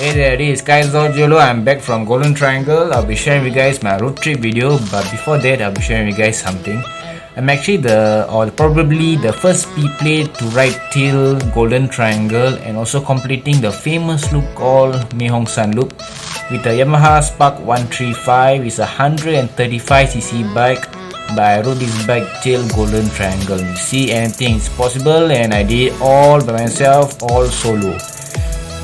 Hey there, it is Khais.yolo. I'm back from Golden Triangle. I'll be sharing with you guys my road trip video, but before that, I'll be sharing with you guys something. I'm actually probably the first plate to ride till Golden Triangle and also completing the famous loop called Mae Hong Son Loop with a Yamaha Spark 135. It's a 135cc bike, but I rode this bike till Golden Triangle. You see, anything is possible, and I did it all by myself, all solo.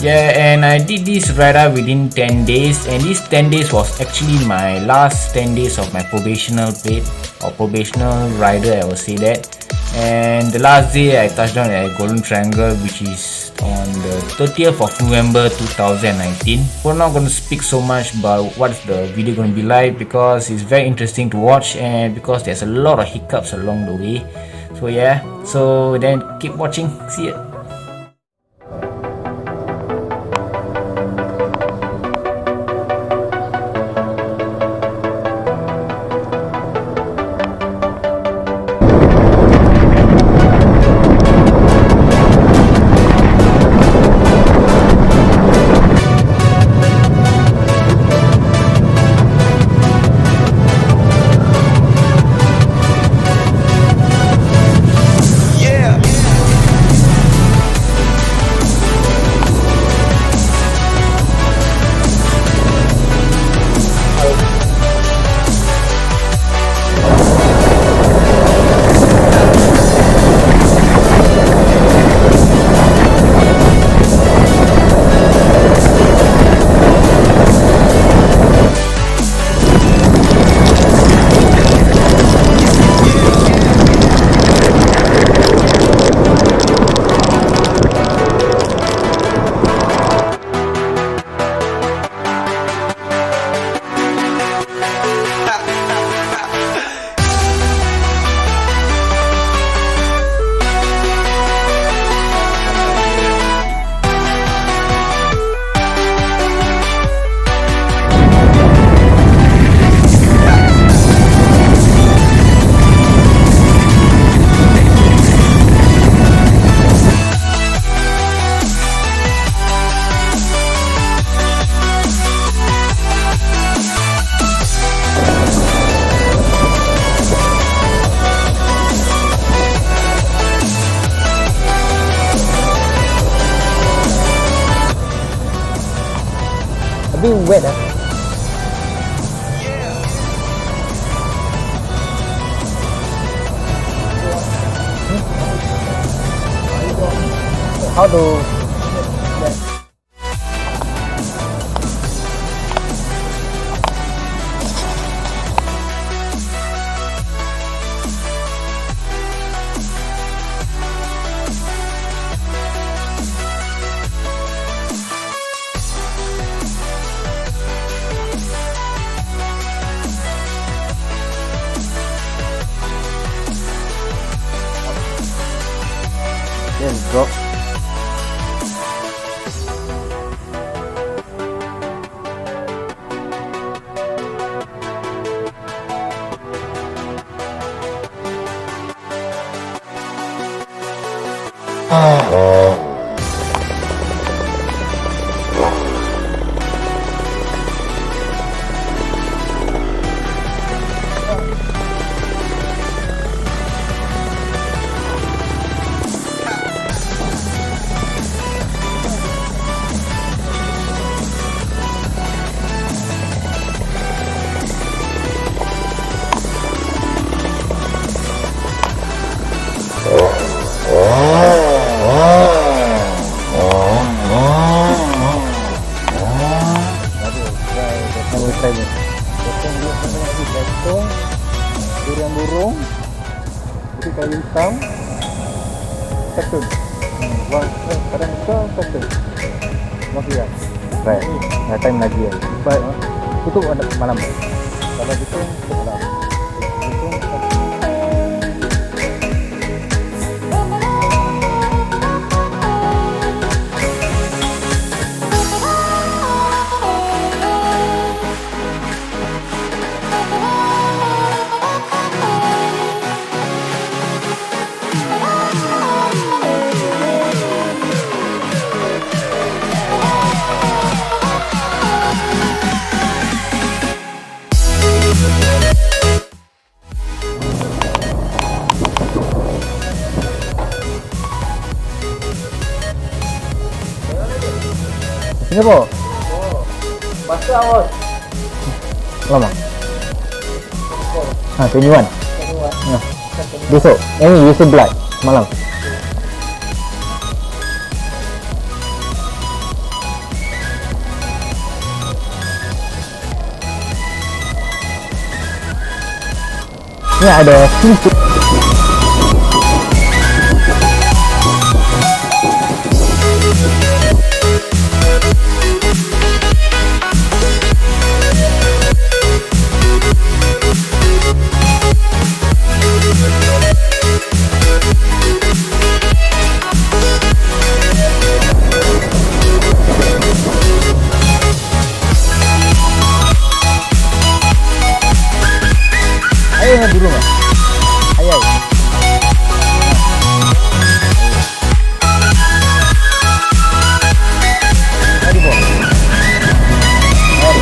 Yeah, and I did this ride out within 10 days, and this 10 days was actually my last 10 days of my probational plate or probational rider, I will say that. And the last day I touched down at Golden Triangle, which is on the 30th of November 2019. We're not going to speak so much about what's the video going to be like, because it's very interesting to watch and because there's a lot of hiccups along the way. So yeah, so then keep watching. See ya. A bit wet. How to drop. Betong, durian burung, itu kayu hitam, cactus. Kadang itu cactus. Masih ya. Baik, time lagi ya. Baik, tutup malam. Kalau gitu malam. Singapore. Masa awal. Lama. 21. Besok. Besok blood. Malam. Ni ada pintu. Ayah di rumah. Ayah. Mari bos. Mari.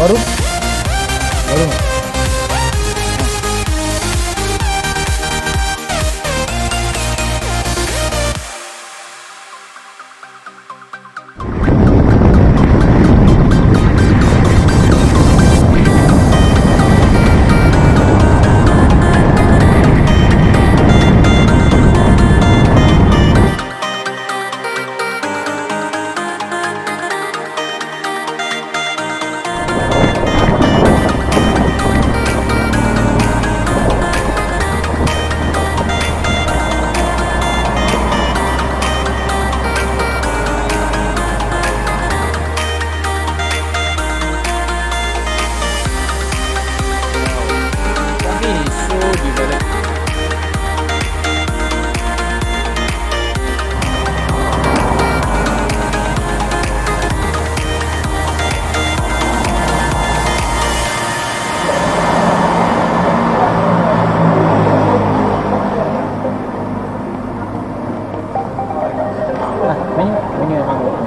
Baru? Baru. Menu yang bagus.